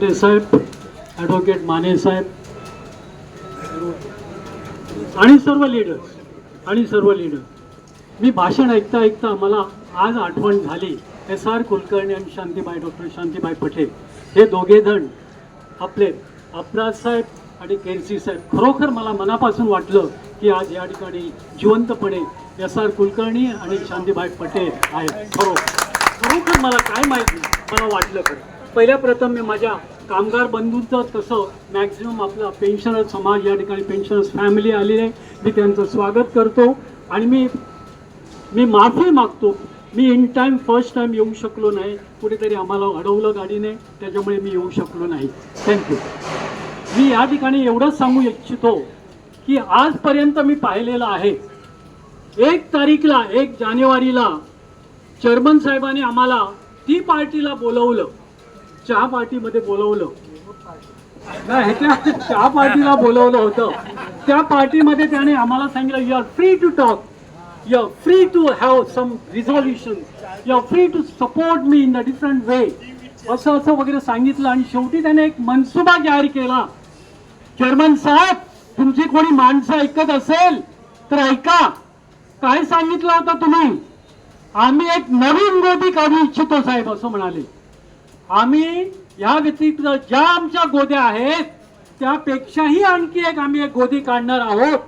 पटे साहेब, ॲडव्होकेट माने साहेब आणि सर्व लीडर मी भाषण ऐकता मला आज आठवण झाली SR कुलकर्णी आणि शांतीबाई, डॉक्टर शांतीबाई पटेल हे दोघे जण आपले अपराध साहेब आणि केरसी साहेब, खरोखर मला मनापासून वाटलं की आज या ठिकाणी जिवंतपणे SR कुलकर्णी आणि शांतीबाई पटेल आहेत. खरोखर मला काय माहिती, मला वाटलं खरं. पहिल्या प्रथम मी माझ्या कामगार बंधूंचं तसं मॅक्झिमम आपला पेन्शनर समाज या ठिकाणी पेन्शनर्स फॅमिली आलेली आहे, मी त्यांचं स्वागत करतो आणि मी माफी मागतो. मी इन टाईम फर्स्ट टाईम येऊ शकलो नाही, कुठेतरी आम्हाला अडवलं गाडीने, त्याच्यामुळे मी येऊ शकलो नाही. थँक्यू. मी या ठिकाणी एवढंच सांगू इच्छितो की आजपर्यंत मी पाहिलेलं आहे 1 जानेवारीला चेअरमन साहेबांनी आम्हाला टी पार्टीला बोलवलं, चहा पार्टीमध्ये बोलवलं नाही, चहा पार्टीला बोलवलं होतं. त्या पार्टीमध्ये त्याने आम्हाला सांगितलं you are free to talk, you are free to have some resolutions, you are free to support me in a different way, असं वगैरे सांगितलं. आणि शेवटी त्याने एक मनसुबा जाहीर केला. चेअरमन साहेब, तुमची कोणी माणसं ऐकत असेल तर ऐका, काय सांगितलं होतं तुम्ही, आम्ही एक नवीन गोदी काढू इच्छितो साहेब, असं म्हणाले. आम्ही या व्यतिरिक्त ज्या आमच्या गोद्या आहेत त्यापेक्षाही आणखी आम्ही एक गोदी काढणार आहोत.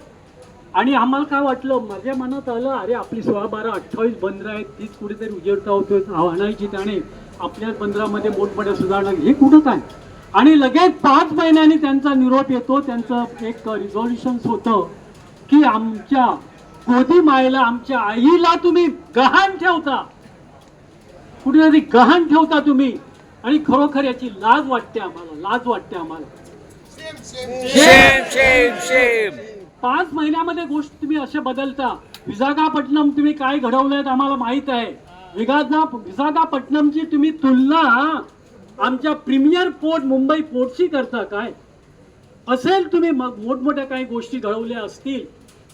आणि आम्हाला काय वाटलं, माझ्या मनात आलं, अरे आपली 16, 12, 28 बंदरं आहेत, तीच कुठेतरी उजेडता होतो आणायची, त्याने आपल्या बंदरामध्ये मोठमोठ्या सुधारणा, हे कुठं काय. आणि लगेच 5 महिन्यांनी त्यांचा निरोप येतो, त्यांचं एक रिझॉल्युशन होतं की आमच्या गोदी मायला, आमच्या आईला तुम्ही गहाण ठेवता, कुठेतरी गहाण ठेवता तुम्ही. आणि खरोखर याची लाज वाटते आम्हाला. 5 महिन्यामध्ये गोष्ट तुम्ही असे बदलता. विशाखापट्टणम तुम्ही काय घडवलंय आम्हाला माहित आहे. विशाखापट्टणमची तुम्ही तुलना आमच्या प्रीमियर पोर्ट मुंबई पोर्टशी करता काय असेल. तुम्ही मोठमोठ्या काही गोष्टी घडवल्या असतील,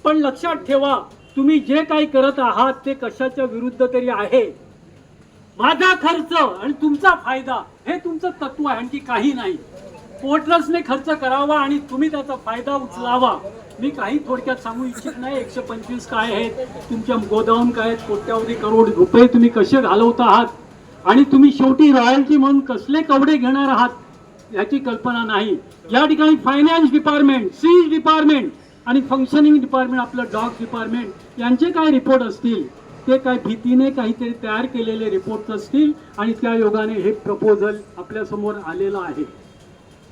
पण लक्षात ठेवा तुम्ही जे काही करत आहात ते कशाच्या विरुद्ध तरी आहे. माझा खर्च आणि तुमचा फायदा हे तुमचं तत्व आहे, आणखी काही नाही. पोर्टर्सने खर्च करावा आणि तुम्ही त्याचा फायदा उचलावा. मी काही थोडक्यात सांगू इच्छित नाही. 125 काय आहेत, तुमच्या गोदावून काय आहेत, कोट्यावधी करोड रुपये तुम्ही कसे घालवत आहात आणि तुम्ही शेवटी रॉयल्टी म्हणून कसले कवडे घेणार आहात याची कल्पना नाही. या ठिकाणी फायनान्स डिपार्टमेंट, सीज डिपार्टमेंट आणि फंक्शनिंग डिपार्टमेंट, आपलं डॉग डिपार्टमेंट यांचे काय रिपोर्ट असतील, ते काय भीतीने काहीतरी तयार केलेले रिपोर्ट असतील आणि त्या योगाने हे प्रपोजल आपल्या समोर आलेलं आहे.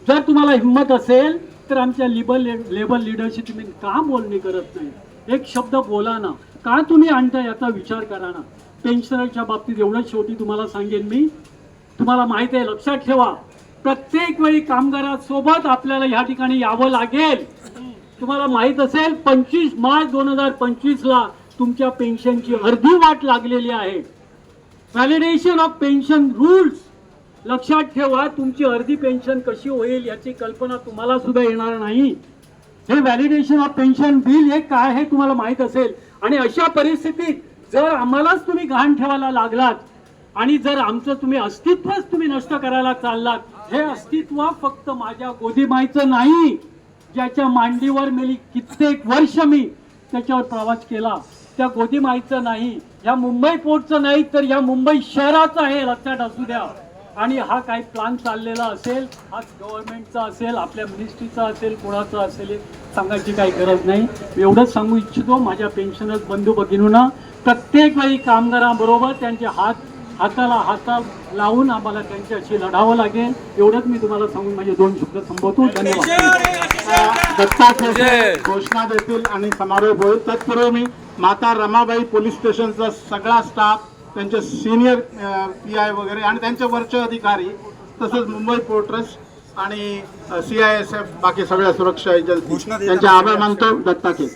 जर तुम्हाला हिंमत असेल तर आमच्या लेबर लीडरशी तुम्ही का बोलणी करत नाही, एक शब्द बोला ना, का तुम्ही आणता याचा विचार करा ना. पेन्शनरच्या बाबतीत एवढंच शेवटी तुम्हाला सांगेन मी, तुम्हाला माहिती आहे, लक्षात ठेवा, प्रत्येक वेळी कामगारांसोबत आपल्याला या ठिकाणी यावं लागेल. तुम्हाला माहित असेल 25 मार्च 2025ला तुमच्या पेन्शनची अर्धी वाट लागलेली आहे. व्हॅलिडेशन ऑफ पेन्शन रूल्स, लक्षात ठेवा, तुमची अर्धी पेन्शन कशी होईल याची कल्पना तुम्हाला सुद्धा येणार नाही. हे व्हॅलिडेशन ऑफ पेन्शन बिल हे काय हे तुम्हाला माहित असेल. आणि अशा परिस्थितीत जर आम्हालाच तुम्ही गहाण ठेवायला लागलात आणि जर आमचं तुम्ही अस्तित्वच तुम्ही नष्ट करायला चाललात, हे अस्तित्व फक्त माझ्या गोदीमाईचं नाही, ज्याच्या मांडीवर मेली कित्येक वर्ष मी त्याच्यावर प्रवास केला, त्या गोदीमाईचं नाही, या मुंबई पोर्टचं नाही, तर या मुंबई शहराचं आहे, लक्षात असू द्या. आणि हा काही प्लान चाललेला असेल, हा गव्हर्नमेंटचा असेल, आपल्या मिनिस्ट्रीचा असेल, कोणाचा असेल, सांगायची काही गरज नाही. एवढंच सांगू इच्छितो माझ्या पेन्शनर्स बंधू भगिनींना, प्रत्येक वेळी कामगारांबरोबर त्यांचे हाताला हात लावून आम्हाला त्यांच्याशी लढावं लागेल. एवढंच मी तुम्हाला सांगून माझे 2 शब्द संपवतो. धन्यवाद. दत्तात्रय घोषणा देतील आणि समारोप होईल. तत्पूर्वी मी माता रमाबाई पोलीस स्टेशनचा सगळा स्टाफ, त्यांचे सिनियर PI वगैरे आणि त्यांचे वरचे अधिकारी, तसंच मुंबई पोर्ट ट्रस्ट आणि CISF, बाकी सगळ्या सुरक्षा एजन्सी यांचे आभार मानतो. दत्तात्रय.